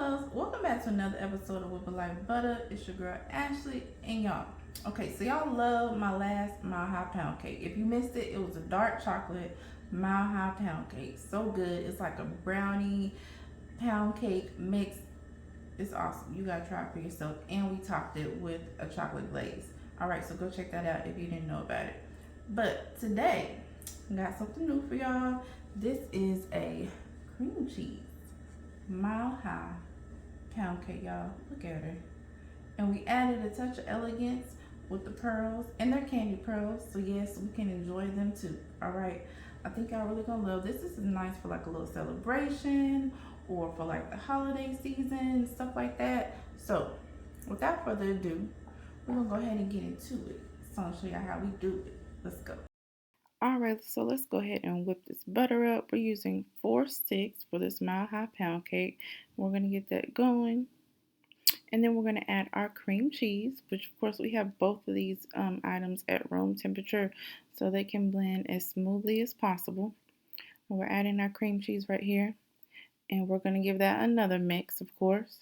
loves, welcome back to another episode of Whip Like Butter. It's your girl Ashley and y'all. Okay, so y'all love my last Mile High Pound Cake. If you missed it, it was a dark chocolate Mile High Pound Cake. So good. It's like a brownie pound cake mix. It's awesome. You gotta try it for yourself. And we topped it with a chocolate glaze. Alright, so go check that out if you didn't know about it. But today, I got something new for y'all. This is a cream cheese Mile High pound cake, y'all. Look at her. And we added a touch of elegance with the pearls, and they're candy pearls, so yes, we can enjoy them too. All right, I think y'all really gonna love this. This is nice for like a little celebration or for like the holiday season, stuff like that. So without further ado, we're gonna go ahead and get into it. So I'll show you how we do it. Let's go. All right, so let's go ahead and whip this butter up. We're using 4 sticks for this Mile High pound cake. We're gonna get that going. And then we're going to add our cream cheese, which of course we have both of these items at room temperature so they can blend as smoothly as possible. And we're adding our cream cheese right here. And we're going to give that another mix, of course.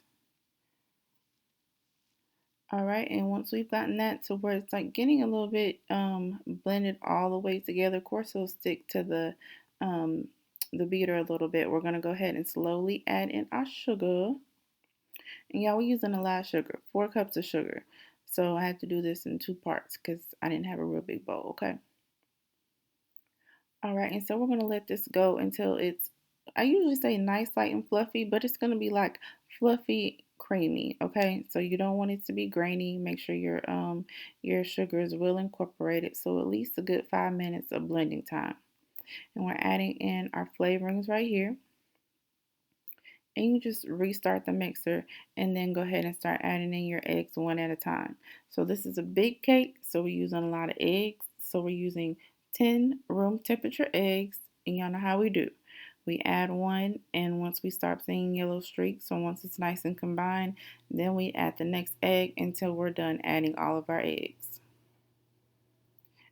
Alright, and once we've gotten that to where it's like getting a little bit blended all the way together, of course it'll stick to the beater a little bit. We're going to go ahead and slowly add in our sugar. And y'all, we're using a lot of sugar, 4 cups of sugar. So I had to do this in 2 parts because I didn't have a real big bowl, okay? All right, and so we're going to let this go until it's, I usually say nice, light, and fluffy, but it's going to be like fluffy, creamy, okay? So you don't want it to be grainy. Make sure your sugar is well incorporated. So at least a good 5 minutes of blending time. And we're adding in our flavorings right here. And you just restart the mixer and then go ahead and start adding in your eggs one at a time. So this is a big cake, so we're using a lot of eggs. So we're using 10 room temperature eggs, and y'all know how we do. We add one, and once we start seeing yellow streaks, so once it's nice and combined, then we add the next egg until we're done adding all of our eggs.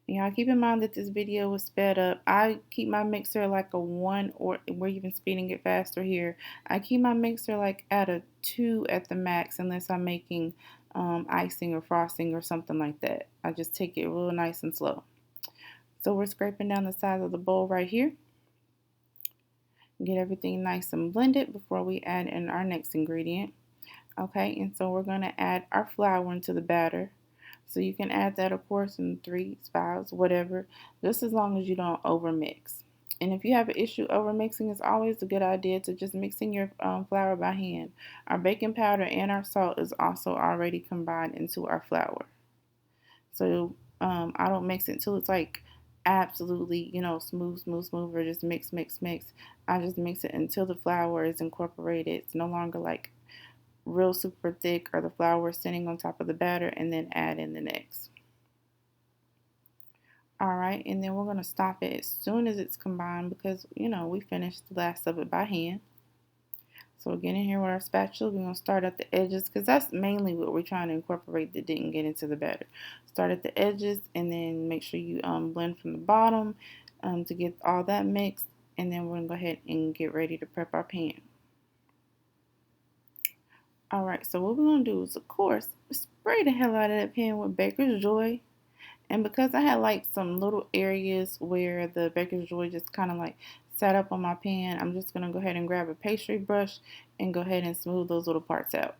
And y'all keep in mind that this video was sped up. I keep my mixer like a 1, or we're even speeding it faster here. I keep my mixer like at a 2 at the max unless I'm making icing or frosting or something like that. I just take it real nice and slow. So we're scraping down the sides of the bowl right here. Get everything nice and blended before we add in our next ingredient. Okay, and so we're going to add our flour into the batter. So you can add that, of course, in 3 spots, whatever, just as long as you don't overmix. And if you have an issue overmixing, it's always a good idea to just mix in your flour by hand. Our baking powder and our salt is also already combined into our flour. So I don't mix it until it's like absolutely, smooth, or just mix, mix, mix. I just mix it until the flour is incorporated. It's no longer like real super thick or the flour sitting on top of the batter, and then add in the next. Alright, and then we're going to stop it as soon as it's combined because, we finished the last of it by hand. So again, in here with our spatula, we're going to start at the edges because that's mainly what we're trying to incorporate that didn't get into the batter. Start at the edges and then make sure you blend from the bottom to get all that mixed, and then we're going to go ahead and get ready to prep our pan. Alright, so what we're going to do is, of course, spray the hell out of that pan with Baker's Joy. And because I had like some little areas where the Baker's Joy just kind of like sat up on my pan, I'm just going to go ahead and grab a pastry brush and go ahead and smooth those little parts out.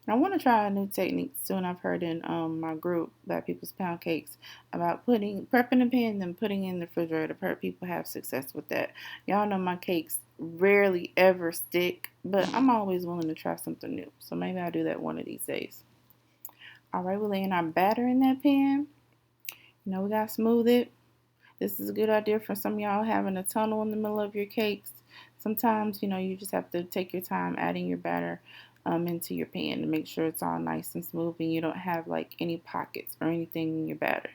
And I want to try a new technique soon. I've heard in my group, Black People's Pound Cakes, about prepping the pan and then putting it in the refrigerator. I've heard people have success with that. Y'all know my cakes rarely ever stick, but I'm always willing to try something new. So maybe I'll do that one of these days. Alright, we're laying our batter in that pan. We gotta smooth it. This is a good idea for some of y'all having a tunnel in the middle of your cakes. Sometimes, you just have to take your time adding your batter into your pan to make sure it's all nice and smooth and you don't have like any pockets or anything in your batter.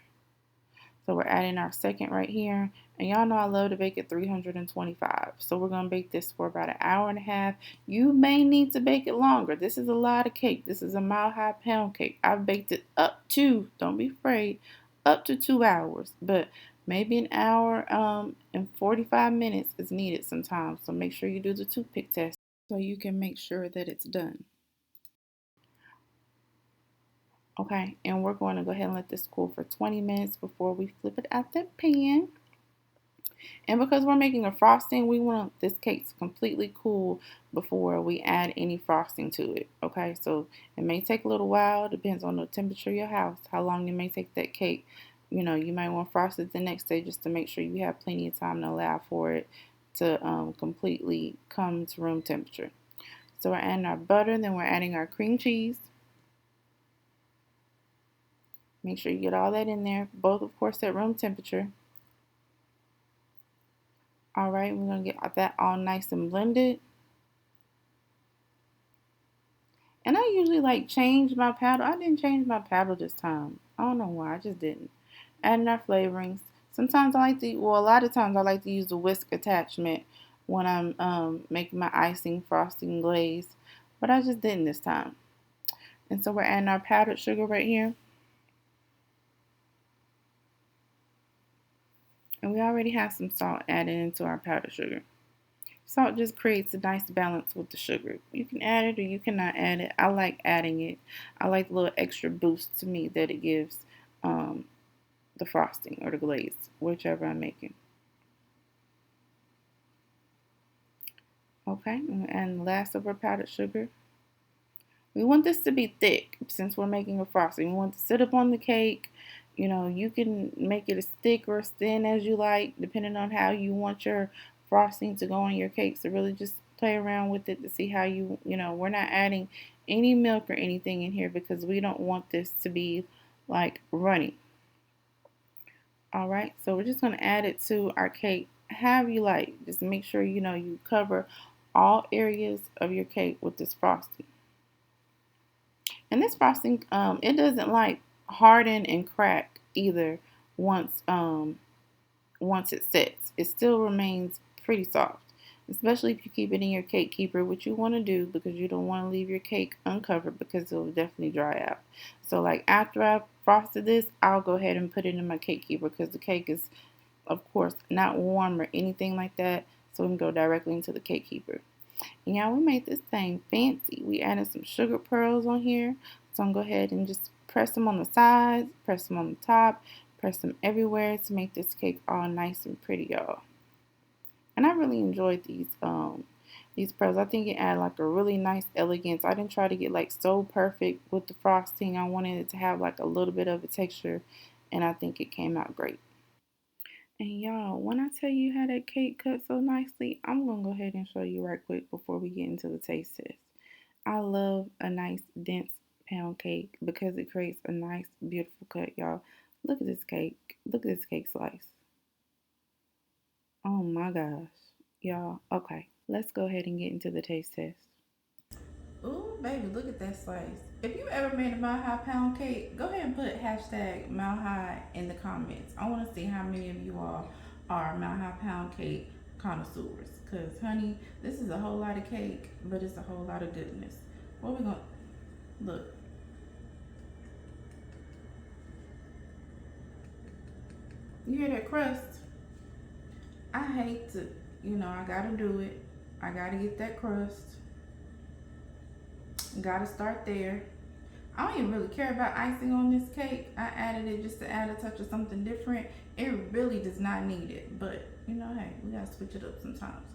So we're adding our second right here. And y'all know I love to bake at 325. So we're going to bake this for about an hour and a half. You may need to bake it longer. This is a lot of cake. This is a Mile High pound cake. I've baked it up to, don't be afraid, up to 2 hours. But maybe an hour and 45 minutes is needed sometimes. So make sure you do the toothpick test. so you can make sure that it's done. Okay, and we're going to go ahead and let this cool for 20 minutes before we flip it out the pan. And because we're making a frosting, we want this cake to completely cool before we add any frosting to it. Okay, so it may take a little while, depends on the temperature of your house, how long it may take that cake. You know, you might want to frost it the next day just to make sure you have plenty of time to allow for it to completely come to room temperature. So we're adding our butter, then we're adding our cream cheese. Make sure you get all that in there, both of course at room temperature. All right, we're going to get that all nice and blended. And I usually like change my paddle. I didn't change my paddle this time. I don't know why, I just didn't. Adding our flavorings. Sometimes I like to, well, a lot of times I like to use the whisk attachment when I'm making my icing, frosting, glaze. But I just didn't this time. And so we're adding our powdered sugar right here. And we already have some salt added into our powdered sugar. Salt just creates a nice balance with the sugar. You can add it or you cannot add it. I like adding it. I like the little extra boost to me that it gives the frosting or the glaze, whichever I'm making. Okay, and the last of our powdered sugar. We want this to be thick since we're making a frosting. We want to sit up on the cake. You know, you can make it as thick or as thin as you like, depending on how you want your frosting to go on your cake. So really just play around with it to see how you know, we're not adding any milk or anything in here because we don't want this to be like runny. All right, so we're just going to add it to our cake however you like. Just make sure, you know, you cover all areas of your cake with this frosting. And this frosting, it doesn't like harden and crack either once it sets. It still remains pretty soft, especially if you keep it in your cake keeper, which you want to do because you don't want to leave your cake uncovered because it will definitely dry out. So like after I've frosted this, I'll go ahead and put it in my cake keeper because the cake is, of course, not warm or anything like that. So we can go directly into the cake keeper. And y'all, we made this thing fancy. We added some sugar pearls on here. So I'm going to go ahead and just press them on the sides, press them on the top, press them everywhere to make this cake all nice and pretty, y'all. And I really enjoyed these pearls. I think it added like a really nice elegance. I didn't try to get like so perfect with the frosting. I wanted it to have like a little bit of a texture, and I think it came out great. And y'all, when I tell you how that cake cut so nicely, I'm going to go ahead and show you right quick before we get into the taste test. I love a nice dense pound cake because it creates a nice beautiful cut, y'all. Look at this cake. Look at this cake slice. Oh my gosh. Y'all, okay. Let's go ahead and get into the taste test. Ooh, baby, look at that slice. If you ever made a Mile High pound cake, go ahead and put hashtag Mile High in the comments. I want to see how many of you all are Mile High pound cake connoisseurs. Because, honey, this is a whole lot of cake, but it's a whole lot of goodness. What we going to, look. You hear that crust? I hate to, you know, I got to do it. I got to get that crust. Gotta start there. I don't even really care about icing on this cake. I added it just to add a touch of something different. It really does not need it, but you know, hey, we gotta switch it up sometimes.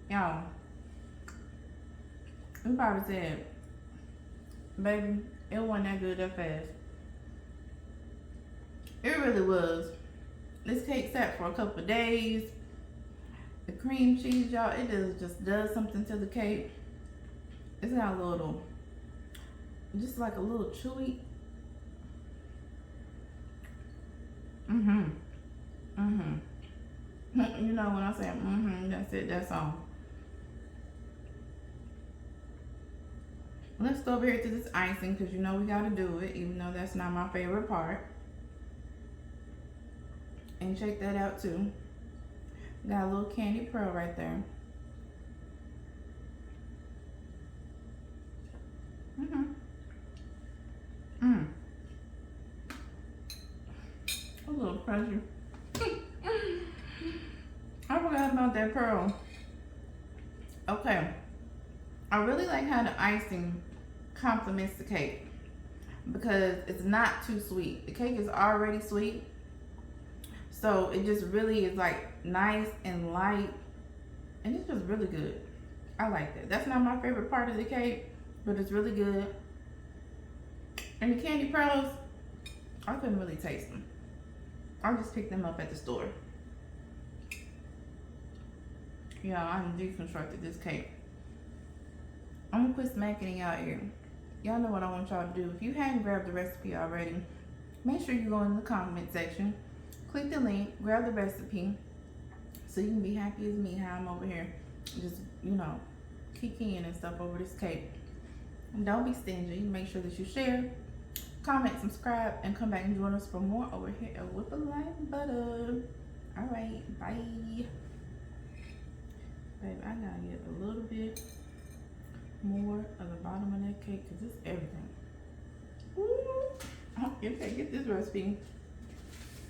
Y'all, we probably said, baby, it wasn't that good that fast. It really was. This cake sat for a couple of days. The cream cheese, y'all, it just does something to the cake. It's got a little, just like a little chewy. You know when I say that's it, that's all. Let's go over here to this icing because you know we gotta do it, even though that's not my favorite part. And check that out too. Got a little candy pearl right there. A little pressure. I forgot about that pearl. Okay. I really like how the icing complements the cake because it's not too sweet. The cake is already sweet. So it just really is like nice and light. And it's just really good. I like that. That's not my favorite part of the cake, but it's really good. And the candy pearls, I couldn't really taste them. I just picked them up at the store. Yeah, I deconstructed this cake. I'm gonna quit smacking y'all ear. Y'all know what I want y'all to do. If you hadn't grabbed the recipe already, make sure you go in the comment section, click the link, grab the recipe, so you can be happy as me how I'm over here just, you know, kicking and stuff over this cake. And don't be stingy. Make sure that you share, comment, subscribe, and come back and join us for more over here at Whip It Like Butter. All right, bye. Baby, I gotta get a little bit more of the bottom of that cake because it's everything. Ooh. Okay, get this recipe.